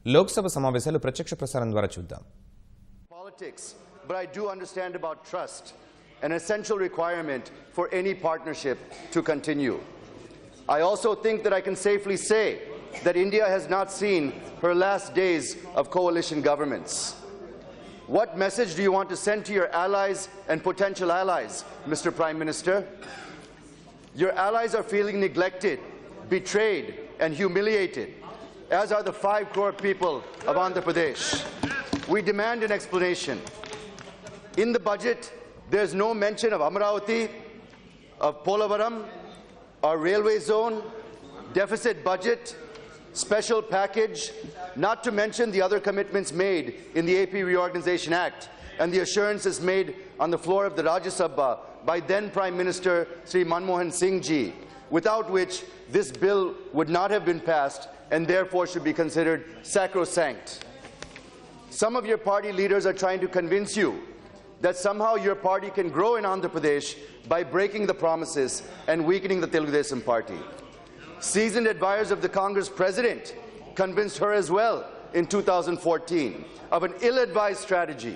లోక్ సభ సమావేశాలు ప్రత్యక్ష ప్రసారం ద్వారా చూద్దాం. Politics, but I do understand about trust, an essential requirement for any partnership to continue. I also think that I can safely say that India has not seen her last days of coalition governments. What message do you want to send to your allies and potential allies, Mr. Prime Minister? Your allies are feeling neglected, betrayed, and humiliated, as are the 5 crore people of Andhra Pradesh. We demand an explanation. In the budget, there's no mention of Amaravati, of Polavaram, our railway zone, deficit budget, special package, not to mention the other commitments made in the AP Reorganization Act and the assurances made on the floor of the Rajya Sabha by then Prime Minister Sri Manmohan Singh Ji, without which this bill would not have been passed and therefore should be considered sacrosanct. Some of your party leaders are trying to convince you that somehow your party can grow in Andhra Pradesh by breaking the promises and weakening the Telugu Desam party. Seasoned advisors of the Congress president convinced her as well in 2014 of an ill-advised strategy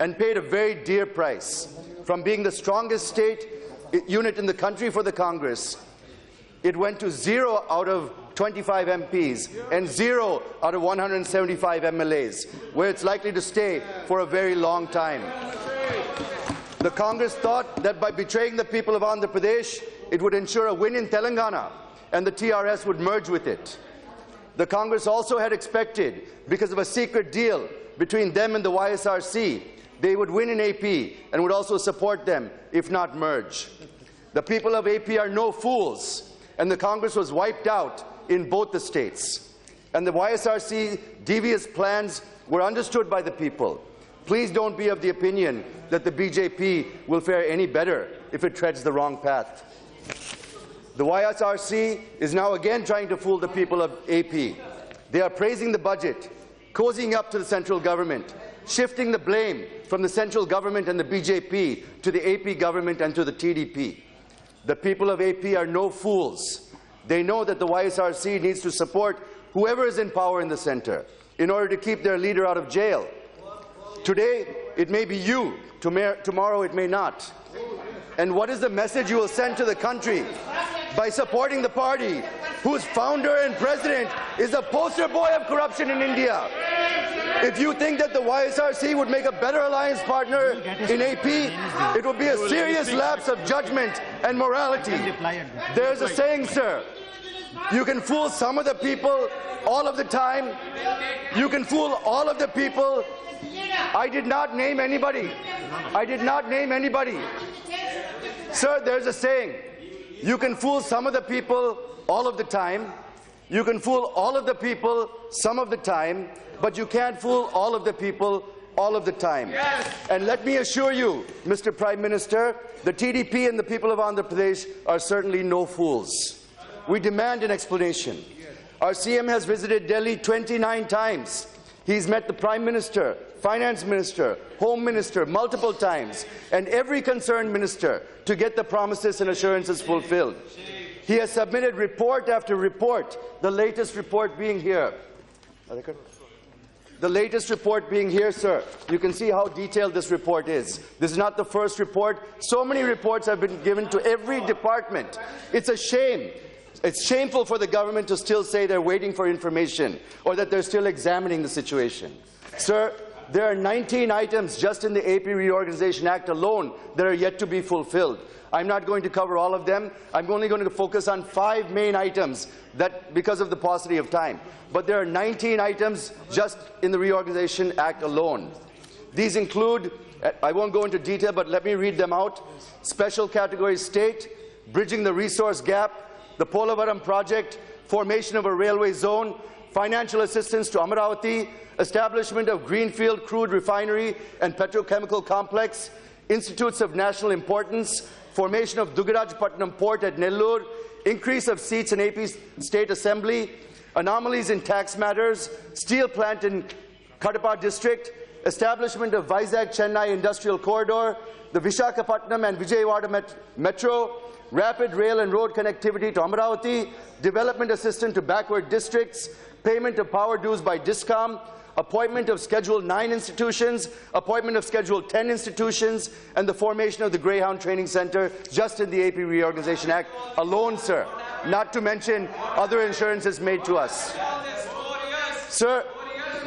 and paid a very dear price. From being the strongest state unit in the country for the Congress, it went to 0 out of 25 MPs and 0 out of 175 MLAs, where it's likely to stay for a very long time. The Congress thought that by betraying the people of Andhra Pradesh, it would ensure a win in Telangana and the TRS would merge with it. The Congress also had expected, because of a secret deal between them and the YSRC, they would win in AP and would also support them, if not merge. The people of AP are no fools, and the Congress was wiped out in both the states. And the YSRC devious plans were understood by the people. Please don't be of the opinion that the BJP will fare any better if it treads the wrong path. The YSRC is now again trying to fool the people of AP. They are praising the budget, cozying up to the central government, shifting the blame from the central government and the BJP to the AP government and to the TDP. The people of AP are no fools. They know that the YSRC needs to support whoever is in power in the center in order to keep their leader out of jail. Today, it may be you. Tomorrow, it may not. And what is the message you will send to the country by supporting the party whose founder and president is the poster boy of corruption in India? If you think that the YSRC would make a better alliance partner in AP, it would be a serious lapse of judgment and morality. There's a saying, sir, you can fool some of the people all of the time. You can fool all of the people. I did not name anybody. I did not name anybody. Sir, there's a saying, you can fool some of the people all of the time. You can fool all of the people some of the time, but you can't fool all of the people all of the time. Yes. And let me assure you, Mr. Prime Minister, the TDP and the people of Andhra Pradesh are certainly no fools. We demand an explanation. Our CM has visited Delhi 29 times. He's met the Prime Minister, Finance Minister, Home Minister multiple times, and every concerned minister to get the promises and assurances fulfilled. He has submitted report after report, the latest report being here. The latest report being here, sir. You can see how detailed this report is. This is not the first report. So many reports have been given to every department. It's a shame. It's shameful for the government to still say they're waiting for information or that they're still examining the situation. Sir, there are 19 items just in the AP Reorganization Act alone that are yet to be fulfilled. I'm not going to cover all of them. I'm only going to focus on 5 main items that because of the paucity of time. But there are 19 items just in the Reorganization Act alone. These include, I won't go into detail, but let me read them out. Special category state, bridging the resource gap, the Polavaram project, formation of a railway zone, financial assistance to Amaravati, establishment of Greenfield crude refinery and petrochemical complex, institutes of national importance, formation of Dugarajpatnam port at Nellore, increase of seats in AP State Assembly, anomalies in tax matters, steel plant in Kadapa district, establishment of Vizag-Chennai industrial corridor, the Visakhapatnam and Vijayawada metro, rapid rail and road connectivity to Amaravati, development assistance to backward districts, payment of power dues by Discom, appointment of Schedule 9 institutions, appointment of Schedule 10 institutions, and the formation of the Greyhound Training Centre just in the AP Reorganization Act alone, sir, not to mention other assurances made to us. Sir,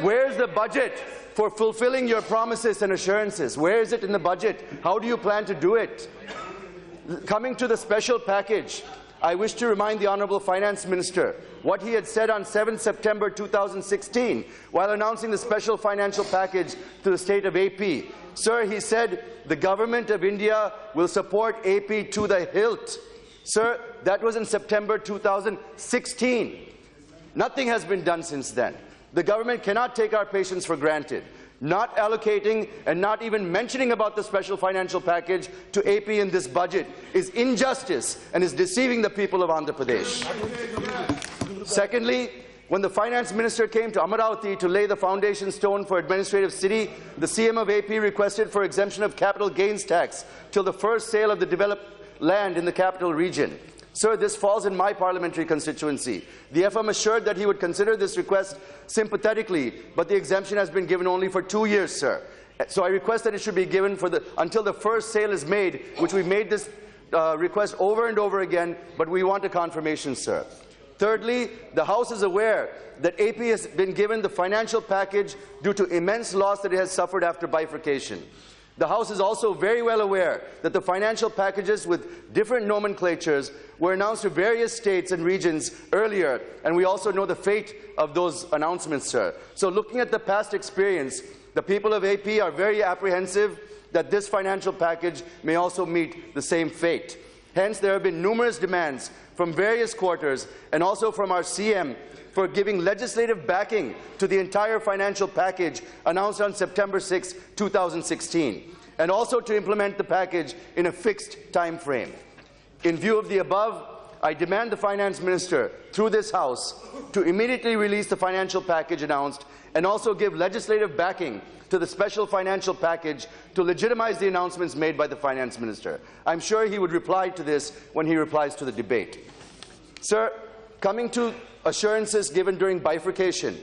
where's the budget for fulfilling your promises and assurances? Where is it in the budget? How do you plan to do it? Coming to the special package, I wish to remind the Honourable Finance Minister what he had said on 7 September 2016 while announcing the special financial package to the state of AP. Sir, he said, the Government of India will support AP to the hilt. Sir, that was in September 2016. Nothing has been done since then. The government cannot take our patience for granted. Not allocating and not even mentioning about the special financial package to AP in this budget is injustice and is deceiving the people of Andhra Pradesh. Secondly, when the Finance Minister came to Amaravati to lay the foundation stone for administrative city, the CM of AP requested for exemption of capital gains tax till the first sale of the developed land in the capital region. Sir, this falls in my parliamentary constituency. The FM assured that he would consider this request sympathetically, but the exemption has been given only for 2 years, sir. So I request that it should be given for until the first sale is made, which we made this request over and over again, but we want a confirmation, sir. Thirdly, the House is aware that AP has been given the financial package due to immense loss that it has suffered after bifurcation. The House is also very well aware that the financial packages with different nomenclatures were announced to various states and regions earlier, and we also know the fate of those announcements, sir. So looking at the past experience, the people of AP are very apprehensive that this financial package may also meet the same fate. Hence, there have been numerous demands from various quarters and also from our CM for giving legislative backing to the entire financial package announced on September 6, 2016, and also to implement the package in a fixed time frame. In view of the above, I demand the Finance Minister, through this House, to immediately release the financial package announced and also give legislative backing to the special financial package to legitimize the announcements made by the Finance Minister. I'm sure he would reply to this when he replies to the debate. Sir, coming to assurances given during bifurcation,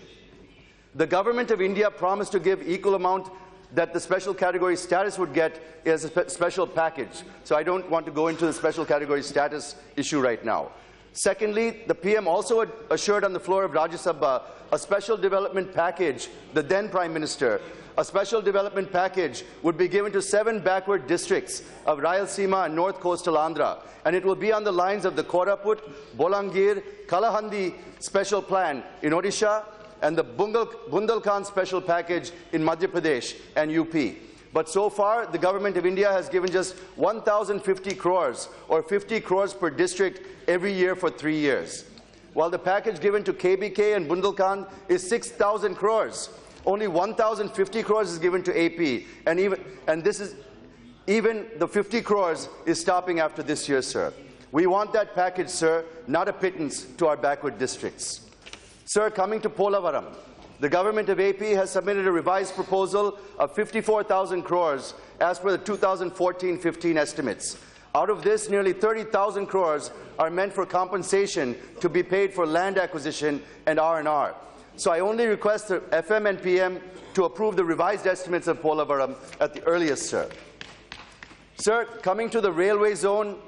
the Government of India promised to give equal amount that the special category status would get as a special package. So I don't want to go into the special category status issue right now. Secondly, the PM also assured on the floor of Rajya Sabha a special development package, the then Prime Minister, a special development package would be given to 7 backward districts of Rayalaseema and North Coastal Andhra, and it will be on the lines of the Koraput, Bolangir, Kalahandi special plan in Odisha and the Bundelkhand special package in Madhya Pradesh and UP. But so far, the Government of India has given just 1,050 crores or 50 crores per district every year for 3 years. While the package given to KBK and Bundelkhand is 6,000 crores, only 1,050 crores is given to AP, and this is even the 50 crores is stopping after this year, sir. We want that package, sir, not a pittance to our backward districts. Sir, coming to Polavaram, the Government of AP has submitted a revised proposal of 54,000 crores as per the 2014-15 estimates. Out of this, nearly 30,000 crores are meant for compensation to be paid for land acquisition and R&R. So I only request the FM and PM to approve the revised estimates of Polavaram at the earliest, sir. Sir, coming to the railway zone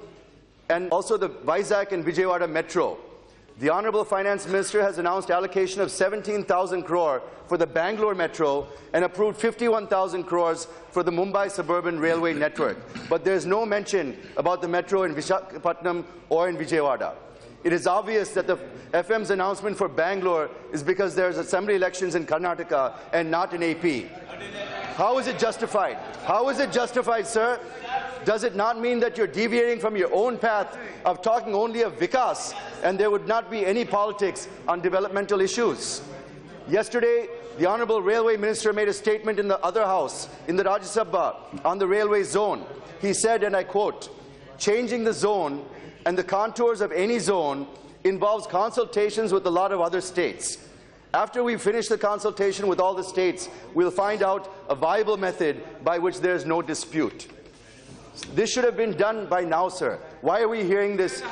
and also the Vizag and Vijayawada Metro, the Honourable Finance Minister has announced allocation of 17,000 crore for the Bangalore Metro and approved 51,000 crores for the Mumbai Suburban Railway Network. But there is no mention about the Metro in Visakhapatnam or in Vijayawada. It is obvious that the FM's announcement for Bangalore is because there is assembly elections in Karnataka and not in AP. How is it justified? How is it justified, sir? Does it not mean that you're deviating from your own path of talking only of Vikas and there would not be any politics on developmental issues? Yesterday, the Honourable Railway Minister made a statement in the other House, in the Rajya Sabha, on the railway zone. He said, and I quote, "Changing the zone and the contours of any zone involves consultations with a lot of other states. After we finish the consultation with all the states, we'll find out a viable method by which there is no dispute." This should have been done by now, sir. Why are we hearing this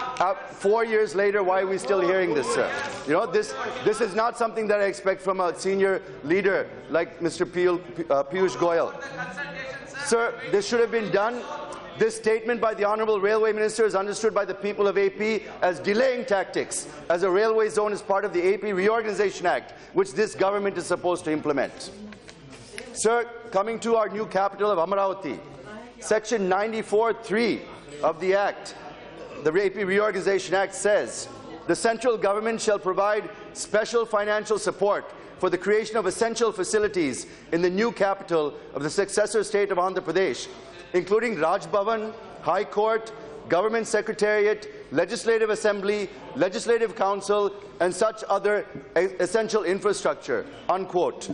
4 years later? Why are we still hearing this, sir? You know, this is not something that I expect from a senior leader like Mr. Piyush Goyal. Sir, this should have been done. This statement by the Honourable Railway Minister is understood by the people of AP as delaying tactics, as a railway zone is part of the AP Reorganisation Act, which this government is supposed to implement. Sir, coming to our new capital of Amaravati, Section 94(3) of the Act, the AP Reorganisation Act says, the central government shall provide special financial support for the creation of essential facilities in the new capital of the successor state of Andhra Pradesh, including Raj Bhavan, High Court, Government Secretariat, Legislative Assembly, Legislative Council, and such other essential infrastructure, unquote.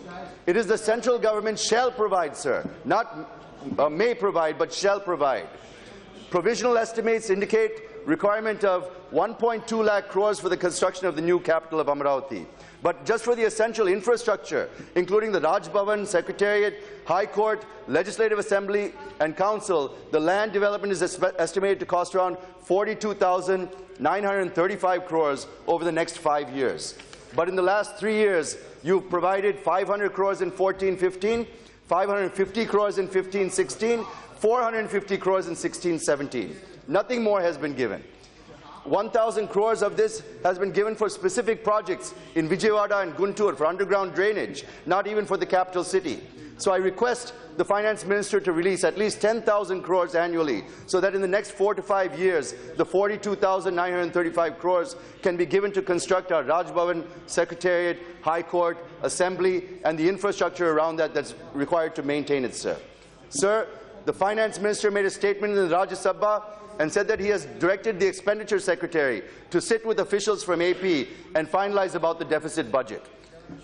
It is the central government shall provide, sir, not may provide, but shall provide. Provisional estimates indicate requirement of 1.2 lakh crores for the construction of the new capital of Amaravati. But just for the essential infrastructure, including the Raj Bhavan, Secretariat, High Court, Legislative Assembly and Council, the land development is estimated to cost around 42,935 crores over the next 5 years. But in the last 3 years, you've provided 500 crores in 14-15, 550 crores in 15-16, 450 crores in 16-17. Nothing more has been given. 1,000 crores of this has been given for specific projects in Vijayawada and Guntur for underground drainage, not even for the capital city. So I request the Finance Minister to release at least 10,000 crores annually so that in the next 4 to 5 years, the 42,935 crores can be given to construct our Raj Bhavan, Secretariat, High Court, Assembly, and the infrastructure around that that's required to maintain it, sir. Sir, the Finance Minister made a statement in the Rajya Sabha and said that he has directed the Expenditure Secretary to sit with officials from AP and finalize about the deficit budget.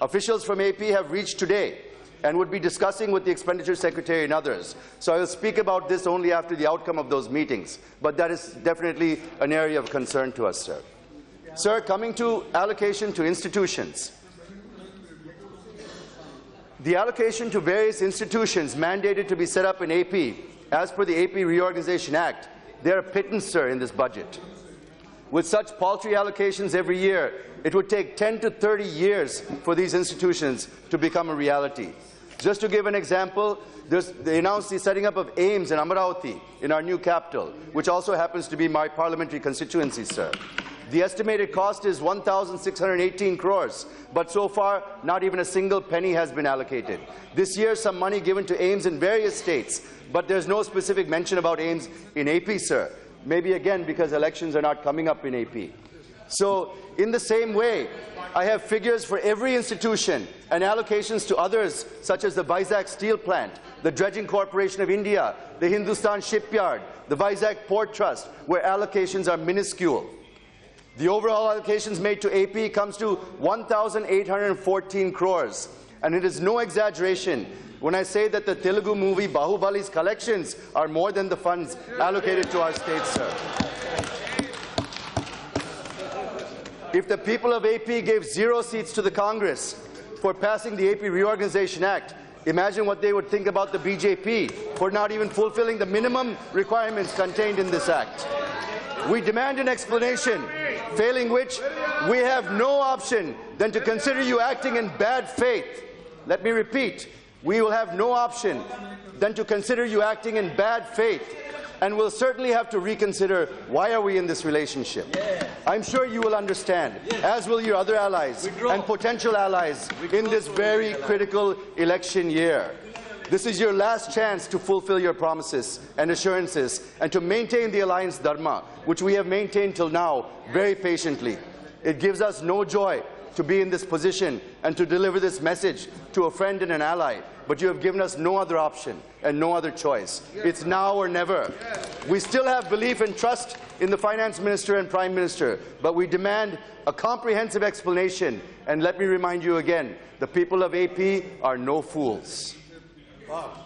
Officials from AP have reached today and would be discussing with the Expenditure Secretary and others. So I will speak about this only after the outcome of those meetings, but that is definitely an area of concern to us, sir. Sir, coming to allocation to institutions. The allocation to various institutions mandated to be set up in AP, as per the AP Reorganisation Act, they are a pittance, sir, in this budget. With such paltry allocations every year, it would take 10 to 30 years for these institutions to become a reality. Just to give an example, they announced the setting up of AIIMS in Amaravati, in our new capital, which also happens to be my parliamentary constituency, sir. The estimated cost is 1,618 crores, but so far not even a single penny has been allocated. This year some money given to AIIMS in various states, but there's no specific mention about AIIMS in AP, sir. Maybe again because elections are not coming up in AP. So in the same way, I have figures for every institution and allocations to others such as the Vizag Steel Plant, the Dredging Corporation of India, the Hindustan Shipyard, the Vizag Port Trust, where allocations are minuscule. The overall allocations made to AP comes to 1,814 crores, and it is no exaggeration when I say that the Telugu movie Bahubali's collections are more than the funds allocated to our state, sir. If the people of AP gave 0 seats to the Congress for passing the AP Reorganisation Act, imagine what they would think about the BJP for not even fulfilling the minimum requirements contained in this act. We demand an explanation, failing which we have no option than to consider you acting in bad faith. Let me repeat, we will have no option than to consider you acting in bad faith, and we'll certainly have to reconsider why are we in this relationship. I'm sure you will understand, as will your other allies and potential allies in this very critical election year. This is your last chance to fulfill your promises and assurances and to maintain the alliance dharma, which we have maintained till now very patiently. It gives us no joy to be in this position and to deliver this message to a friend and an ally, but you have given us no other option and no other choice. It's now or never. We still have belief and trust in the Finance Minister and Prime Minister, but we demand a comprehensive explanation. And let me remind you again, the people of AP are no fools. Wow.